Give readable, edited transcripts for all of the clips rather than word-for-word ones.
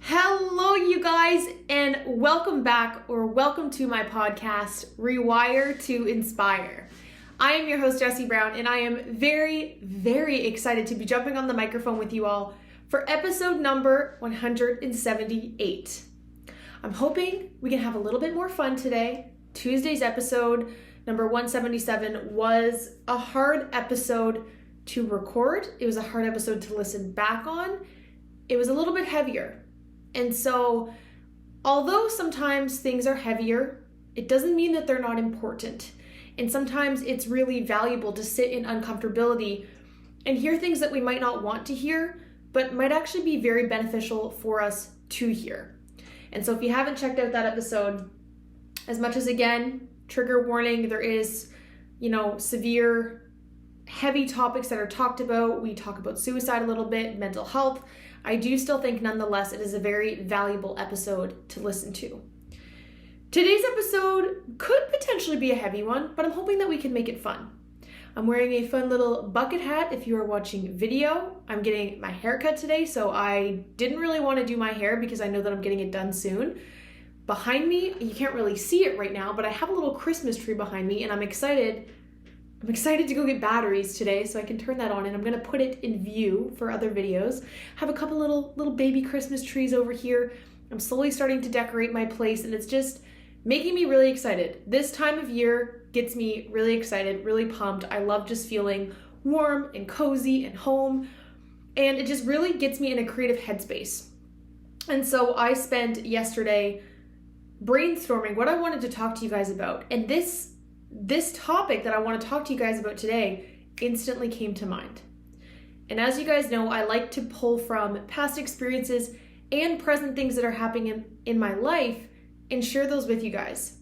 Hello, you guys, and welcome back or welcome to my podcast, Rewire to Inspire. I am your host, Jessie Brown, and I am very, very excited to be jumping on the microphone with you all for episode number 178. I'm hoping we can have a little bit more fun today. Tuesday's episode, number 177, was a hard episode to record. It was a hard episode to listen back on. It was a little bit heavier. And so, although sometimes things are heavier, it doesn't mean that they're not important. And sometimes it's really valuable to sit in uncomfortability and hear things that we might not want to hear, but might actually be very beneficial for us to hear. And so if you haven't checked out that episode, as much as, again, trigger warning, there is, severe, heavy topics that are talked about. We talk about suicide a little bit, mental health. I do still think, nonetheless, it is a very valuable episode to listen to. Today's episode could potentially be a heavy one, but I'm hoping that we can make it fun. I'm wearing a fun little bucket hat if you are watching video. I'm getting my hair cut today, so I didn't really want to do my hair because I know that I'm getting it done soon. Behind me, you can't really see it right now, but I have a little Christmas tree behind me, and I'm excited to go get batteries today so I can turn that on, and I'm going to put it in view for other videos. I have a couple little baby Christmas trees over here. I'm slowly starting to decorate my place, and it's just making me really excited. This time of year gets me really excited, really pumped. I love just feeling warm and cozy and home, and it just really gets me in a creative headspace. And so I spent yesterday brainstorming what I wanted to talk to you guys about, and this topic that I want to talk to you guys about today instantly came to mind. And as you guys know, I like to pull from past experiences and present things that are happening in my life and share those with you guys.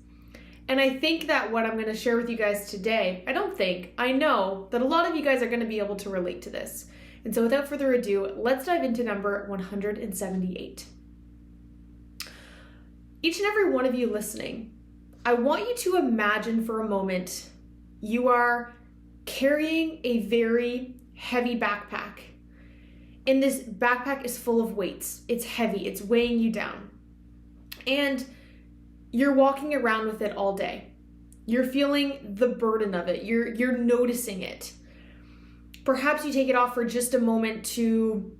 And I think that what I'm going to share with you guys today, I know that a lot of you guys are going to be able to relate to this. And so without further ado, let's dive into number 178. Each and every one of you listening, I want you to imagine for a moment you are carrying a very heavy backpack. And this backpack is full of weights. It's heavy. It's weighing you down. And you're walking around with it all day. You're feeling the burden of it. You're noticing it. Perhaps you take it off for just a moment to,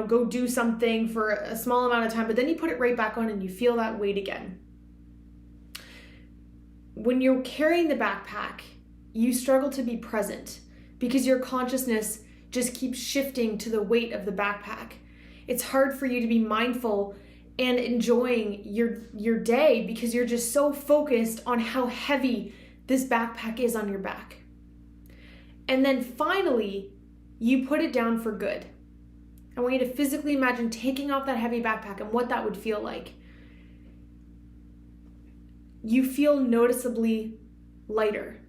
go do something for a small amount of time, but then you put it right back on and you feel that weight again. When you're carrying the backpack, you struggle to be present because your consciousness just keeps shifting to the weight of the backpack. It's hard for you to be mindful and enjoying your day because you're just so focused on how heavy this backpack is on your back. And then finally, you put it down for good. I want you to physically imagine taking off that heavy backpack and what that would feel like. You feel noticeably lighter,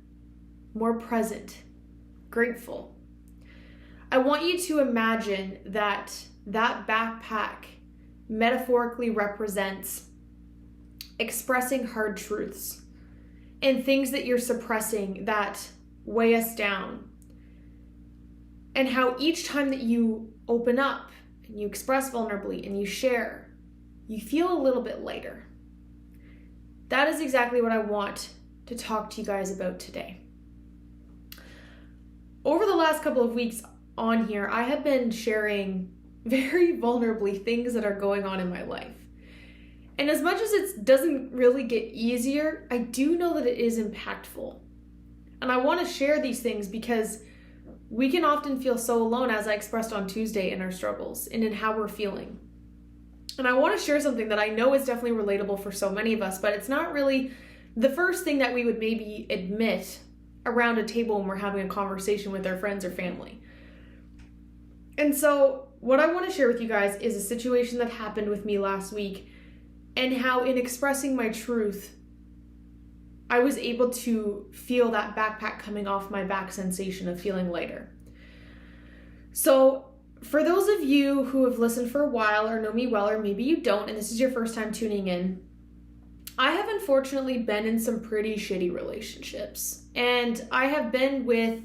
more present, grateful. I want you to imagine that backpack metaphorically represents expressing hard truths and things that you're suppressing that weigh us down. And how each time that you open up and you express vulnerably and you share, you feel a little bit lighter. That is exactly what I want to talk to you guys about today. Over the last couple of weeks on here, I have been sharing very vulnerably things that are going on in my life. And as much as it doesn't really get easier, I do know that it is impactful. And I want to share these things because we can often feel so alone, as I expressed on Tuesday, in our struggles and in how we're feeling. And I want to share something that I know is definitely relatable for so many of us, but it's not really the first thing that we would maybe admit around a table when we're having a conversation with our friends or family. And so what I want to share with you guys is a situation that happened with me last week and how in expressing my truth, I was able to feel that backpack coming off my back sensation of feeling lighter. So for those of you who have listened for a while or know me well, or maybe you don't, and this is your first time tuning in, I have unfortunately been in some pretty shitty relationships. And I have been with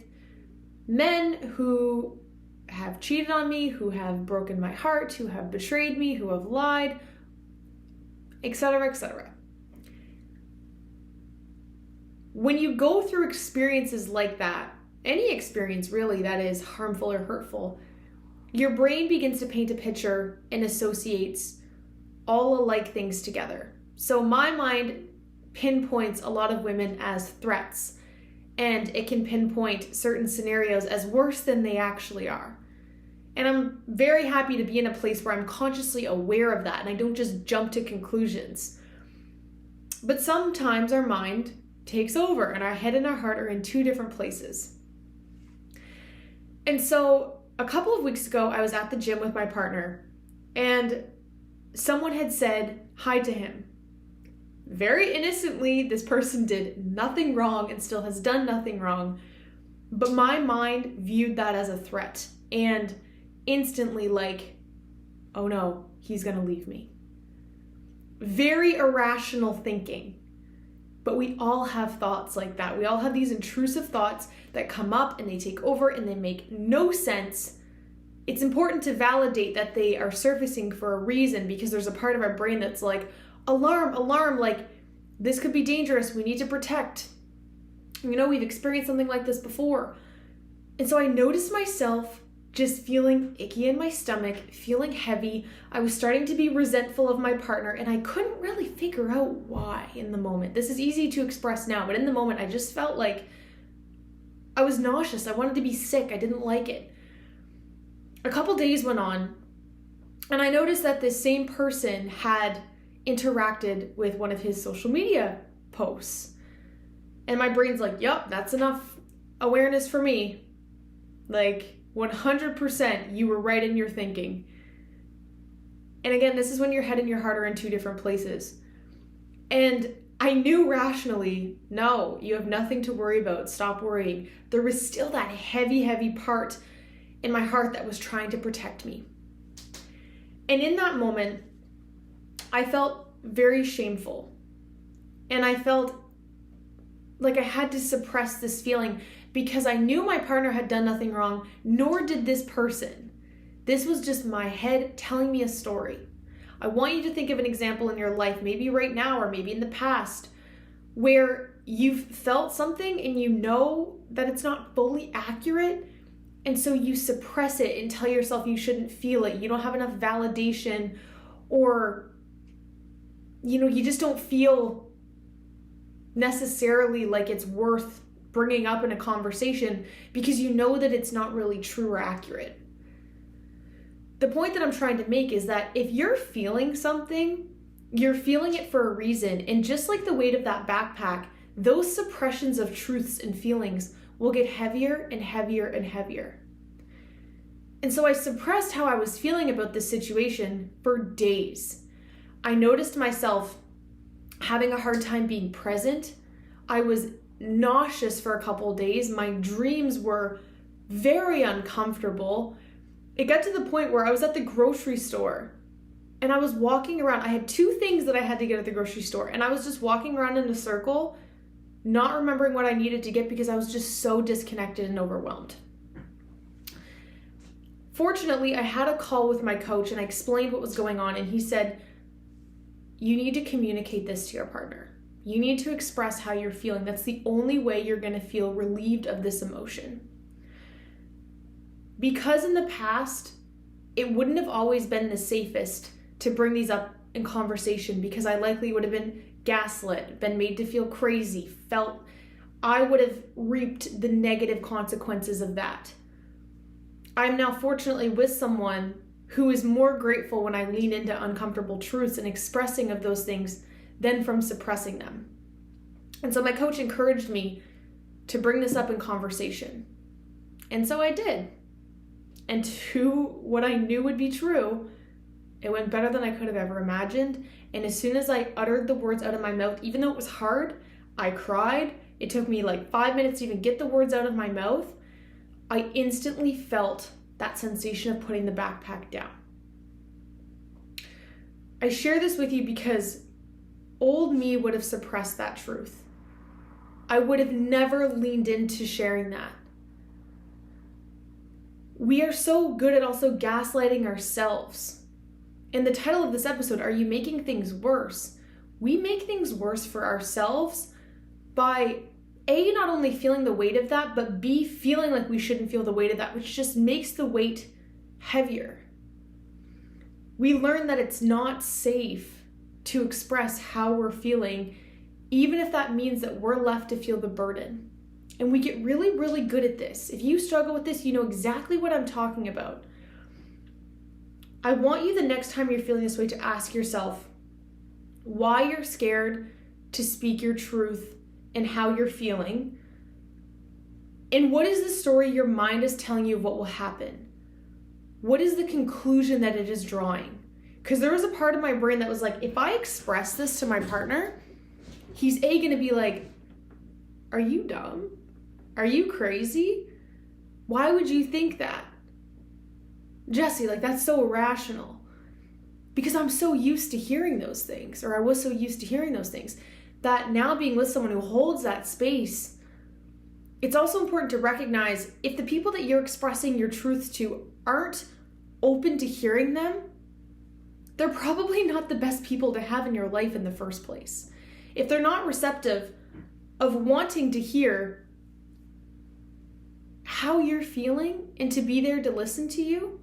men who have cheated on me, who have broken my heart, who have betrayed me, who have lied, etc., etc. When you go through experiences like that, any experience really that is harmful or hurtful, your brain begins to paint a picture and associates all alike things together. So my mind pinpoints a lot of women as threats, and it can pinpoint certain scenarios as worse than they actually are. And I'm very happy to be in a place where I'm consciously aware of that and I don't just jump to conclusions. But sometimes our mind takes over and our head and our heart are in two different places. And so a couple of weeks ago, I was at the gym with my partner and someone had said hi to him. Very innocently, this person did nothing wrong and still has done nothing wrong, but my mind viewed that as a threat and instantly like, oh no, he's gonna leave me. Very irrational thinking, but we all have thoughts like that. We all have these intrusive thoughts that come up and they take over and they make no sense. It's important to validate that they are surfacing for a reason because there's a part of our brain that's like, alarm, alarm, like this could be dangerous. We need to protect. You know, we've experienced something like this before. And so I noticed myself just feeling icky in my stomach, feeling heavy. I was starting to be resentful of my partner and I couldn't really figure out why in the moment. This is easy to express now, but in the moment I just felt like I was nauseous. I wanted to be sick. I didn't like it. A couple days went on and I noticed that this same person had interacted with one of his social media posts. And my brain's like, yup, that's enough awareness for me. Like 100% you were right in your thinking. And again, this is when your head and your heart are in two different places. And I knew rationally, no, you have nothing to worry about. Stop worrying. There was still that heavy, heavy part in my heart that was trying to protect me. And in that moment, I felt very shameful. And I felt like I had to suppress this feeling because I knew my partner had done nothing wrong, nor did this person. This was just my head telling me a story. I want you to think of an example in your life, maybe right now or maybe in the past, where you've felt something and you know that it's not fully accurate, and so you suppress it and tell yourself you shouldn't feel it. You don't have enough validation, or you just don't feel necessarily like it's worth bringing up in a conversation because you know that it's not really true or accurate. The point that I'm trying to make is that if you're feeling something, you're feeling it for a reason. And just like the weight of that backpack, those suppressions of truths and feelings will get heavier and heavier and heavier. And so I suppressed how I was feeling about this situation for days. I noticed myself having a hard time being present. I was nauseous for a couple of days. My dreams were very uncomfortable. It got to the point where I was at the grocery store and I was walking around. I had two things that I had to get at the grocery store, and I was just walking around in a circle, not remembering what I needed to get because I was just so disconnected and overwhelmed. Fortunately, I had a call with my coach and I explained what was going on, and he said, you need to communicate this to your partner. You need to express how you're feeling. That's the only way you're going to feel relieved of this emotion. Because in the past, it wouldn't have always been the safest to bring these up in conversation because I likely would have been gaslit, been made to feel crazy, felt I would have reaped the negative consequences of that. I'm now fortunately with someone who is more grateful when I lean into uncomfortable truths and expressing of those things than from suppressing them. And so my coach encouraged me to bring this up in conversation. And so I did. And to what I knew would be true, it went better than I could have ever imagined. And as soon as I uttered the words out of my mouth, even though it was hard, I cried. It took me like 5 minutes to even get the words out of my mouth. I instantly felt that sensation of putting the backpack down. I share this with you because old me would have suppressed that truth. I would have never leaned into sharing that. we are so good at also gaslighting ourselves. And the title of this episode, Are You Making Things Worse? We make things worse for ourselves by A, not only feeling the weight of that, but B, feeling like we shouldn't feel the weight of that, which just makes the weight heavier. We learn that it's not safe to express how we're feeling, even if that means that we're left to feel the burden. And we get really, really good at this. If you struggle with this, you know exactly what I'm talking about. I want you the next time you're feeling this way to ask yourself why you're scared to speak your truth and how you're feeling. And what is the story your mind is telling you of what will happen? What is the conclusion that it is drawing? Because there was a part of my brain that was like, if I express this to my partner, he's going to be like, are you dumb? Are you crazy? Why would you think that? Jessie, that's so irrational. Because I'm so used to hearing those things, or I was so used to hearing those things, that now being with someone who holds that space, it's also important to recognize if the people that you're expressing your truths to aren't open to hearing them, they're probably not the best people to have in your life in the first place. If they're not receptive of wanting to hear how you're feeling and to be there to listen to you,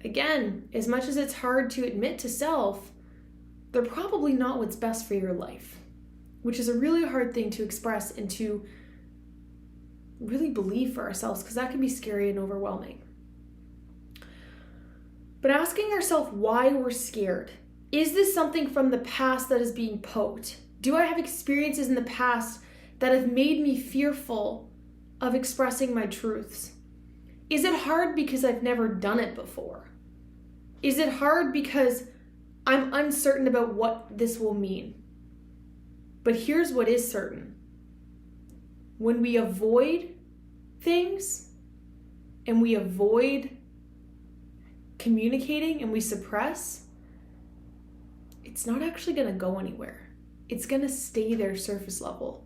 again, as much as it's hard to admit to self, they're probably not what's best for your life, which is a really hard thing to express and to really believe for ourselves, because that can be scary and overwhelming. But asking ourselves why we're scared. Is this something from the past that is being poked? Do I have experiences in the past that have made me fearful of expressing my truths? Is it hard because I've never done it before? Is it hard because I'm uncertain about what this will mean? But here's what is certain. When we avoid things and we avoid communicating and we suppress, it's not actually going to go anywhere. It's going to stay there surface level.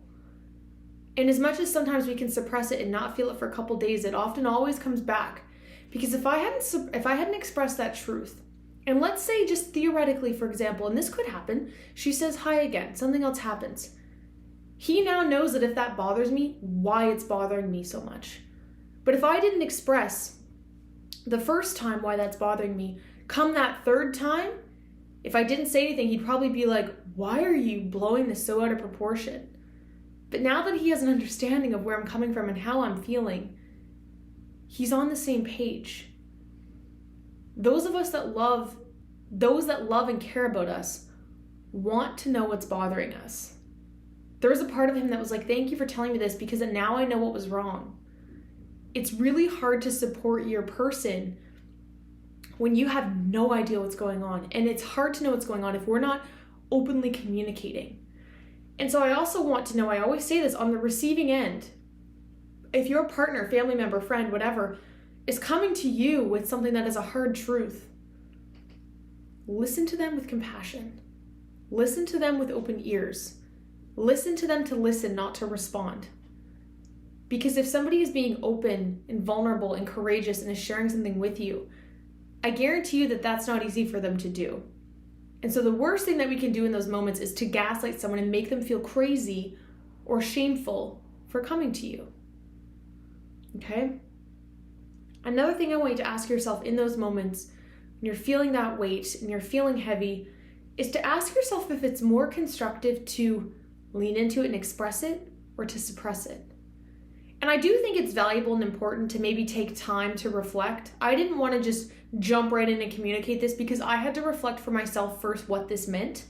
And as much as sometimes we can suppress it and not feel it for a couple days, it often always comes back. Because if I hadn't expressed that truth, and let's say just theoretically, for example, and this could happen, she says hi again, something else happens. He now knows that if that bothers me, why it's bothering me so much. But if I didn't express the first time why that's bothering me, come that third time, if I didn't say anything, he'd probably be like, why are you blowing this so out of proportion? But now that he has an understanding of where I'm coming from and how I'm feeling, he's on the same page. Those that love and care about us want to know what's bothering us. There was a part of him that was like, thank you for telling me this, because now I know what was wrong. It's really hard to support your person when you have no idea what's going on. And it's hard to know what's going on if we're not openly communicating. And so I also want to know, I always say this, on the receiving end, if your partner, family member, friend, whatever, is coming to you with something that is a hard truth, listen to them with compassion. Listen to them with open ears. Listen to them to listen, not to respond. Because if somebody is being open and vulnerable and courageous and is sharing something with you, I guarantee you that that's not easy for them to do. And so the worst thing that we can do in those moments is to gaslight someone and make them feel crazy or shameful for coming to you. Okay? Another thing I want you to ask yourself in those moments when you're feeling that weight and you're feeling heavy is to ask yourself if it's more constructive to lean into it and express it or to suppress it. And I do think it's valuable and important to maybe take time to reflect. I didn't want to just jump right in and communicate this because I had to reflect for myself first what this meant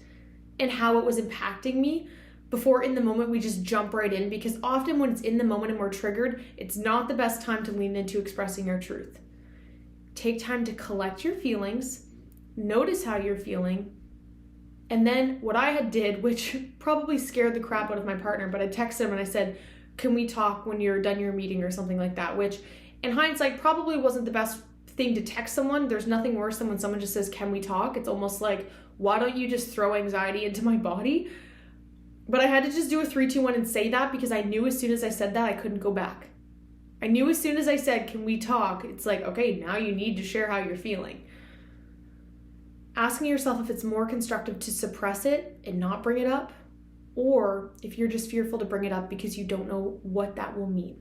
and how it was impacting me before in the moment we just jump right in, because often when it's in the moment and we're triggered, it's not the best time to lean into expressing your truth. Take time to collect your feelings, notice how you're feeling, and then what I had did, which probably scared the crap out of my partner, but I texted him and I said, can we talk when you're done your meeting or something like that, which in hindsight probably wasn't the best thing to text someone. There's nothing worse than when someone just says, can we talk? It's almost like, why don't you just throw anxiety into my body? But I had to just do a 3, 2, 1 and say that because I knew as soon as I said that, I couldn't go back. I knew as soon as I said, can we talk? It's like, okay, now you need to share how you're feeling. Asking yourself if it's more constructive to suppress it and not bring it up, or if you're just fearful to bring it up because you don't know what that will mean.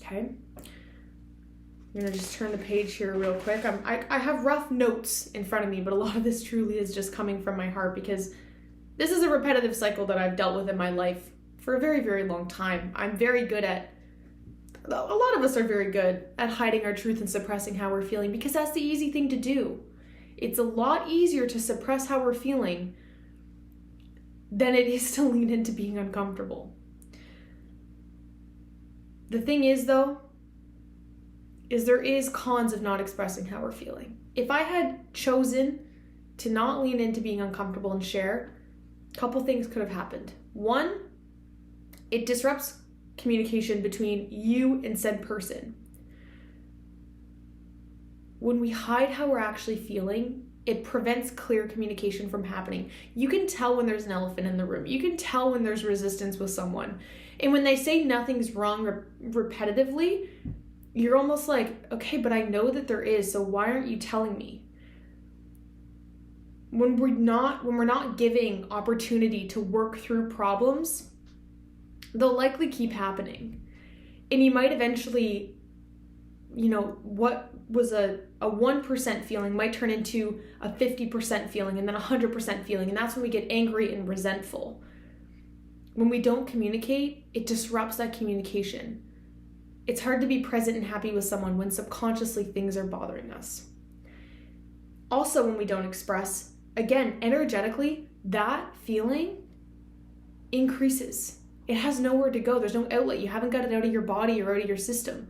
Okay? I'm gonna just turn the page here real quick. I have rough notes in front of me, but a lot of this truly is just coming from my heart because this is a repetitive cycle that I've dealt with in my life for a very, very long time. A lot of us are very good at hiding our truth and suppressing how we're feeling because that's the easy thing to do. It's a lot easier to suppress how we're feeling than it is to lean into being uncomfortable. The thing is, though, is there is cons of not expressing how we're feeling. If I had chosen to not lean into being uncomfortable and share, a couple things could have happened. One, it disrupts communication between you and said person. When we hide how we're actually feeling, it prevents clear communication from happening. You can tell when there's an elephant in the room. You can tell when there's resistance with someone. And when they say nothing's wrong repetitively, you're almost like, okay, but I know that there is, so why aren't you telling me? When we're not giving opportunity to work through problems, they'll likely keep happening. And you might eventually, what was a 1% feeling might turn into a 50% feeling and then 100% feeling. And that's when we get angry and resentful. When we don't communicate, it disrupts that communication. It's hard to be present and happy with someone when subconsciously things are bothering us. Also, when we don't express, again, energetically, that feeling increases. It has nowhere to go. There's no outlet. You haven't got it out of your body or out of your system.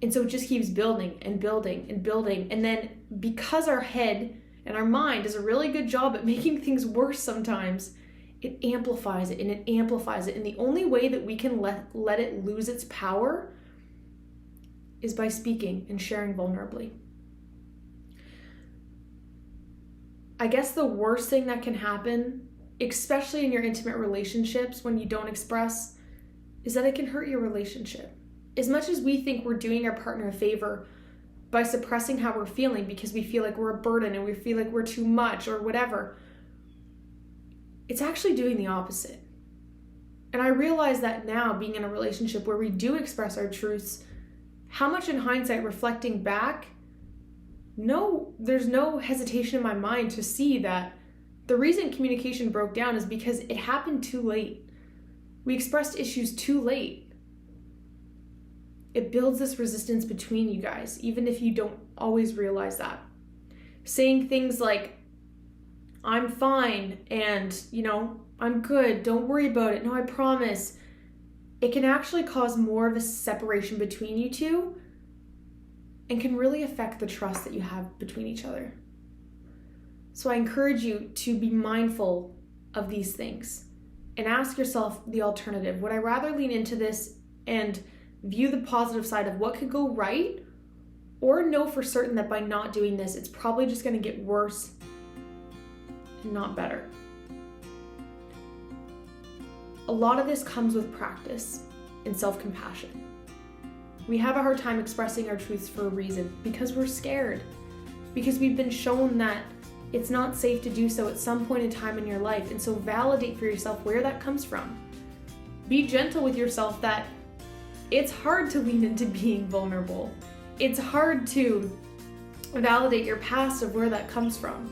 And so it just keeps building and building and building. And then because our head and our mind does a really good job at making things worse sometimes, it amplifies it and it amplifies it. And the only way that we can let it lose its power is by speaking and sharing vulnerably. I guess the worst thing that can happen, especially in your intimate relationships when you don't express, is that it can hurt your relationship. As much as we think we're doing our partner a favor by suppressing how we're feeling because we feel like we're a burden and we feel like we're too much or whatever, it's actually doing the opposite. And I realize that now, being in a relationship where we do express our truths, how much in hindsight, reflecting back, there's no hesitation in my mind to see that the reason communication broke down is because it happened too late. We expressed issues too late. It builds this resistance between you guys, even if you don't always realize that. Saying things like, I'm fine, and, I'm good, don't worry about it, no, I promise. It can actually cause more of a separation between you two and can really affect the trust that you have between each other. So I encourage you to be mindful of these things and ask yourself the alternative. Would I rather lean into this and view the positive side of what could go right, or know for certain that by not doing this, it's probably just going to get worse and not better? A lot of this comes with practice and self-compassion. We have a hard time expressing our truths for a reason, because we're scared, because we've been shown that it's not safe to do so at some point in time in your life. And so validate for yourself where that comes from. Be gentle with yourself that it's hard to lean into being vulnerable. It's hard to validate your past of where that comes from.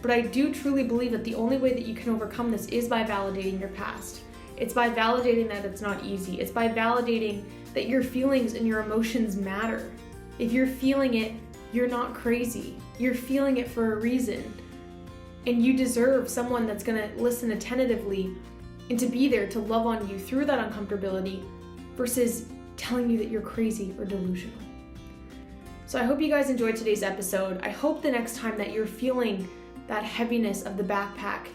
But I do truly believe that the only way that you can overcome this is by validating your past. It's by validating that it's not easy. It's by validating that your feelings and your emotions matter. If you're feeling it, you're not crazy. You're feeling it for a reason. And you deserve someone that's gonna listen attentively and to be there to love on you through that uncomfortability versus telling you that you're crazy or delusional. So I hope you guys enjoyed today's episode. I hope the next time that you're feeling that heaviness of the backpack,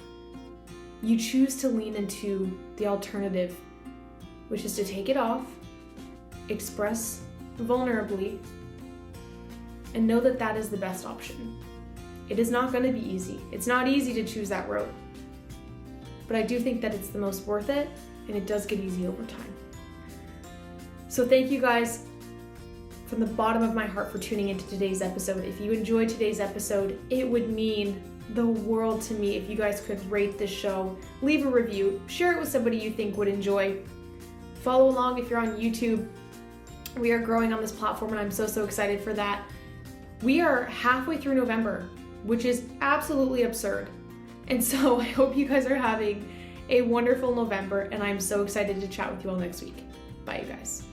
you choose to lean into the alternative, which is to take it off, express vulnerably, and know that that is the best option. It is not going to be easy. It's not easy to choose that road. But I do think that it's the most worth it, and it does get easy over time. So thank you guys from the bottom of my heart for tuning into today's episode. If you enjoyed today's episode, it would mean the world to me if you guys could rate this show, leave a review, share it with somebody you think would enjoy. Follow along if you're on YouTube. We are growing on this platform and I'm so excited for that. We are halfway through November, which is absolutely absurd. And so I hope you guys are having a wonderful November, and I'm so excited to chat with you all next week. Bye, you guys.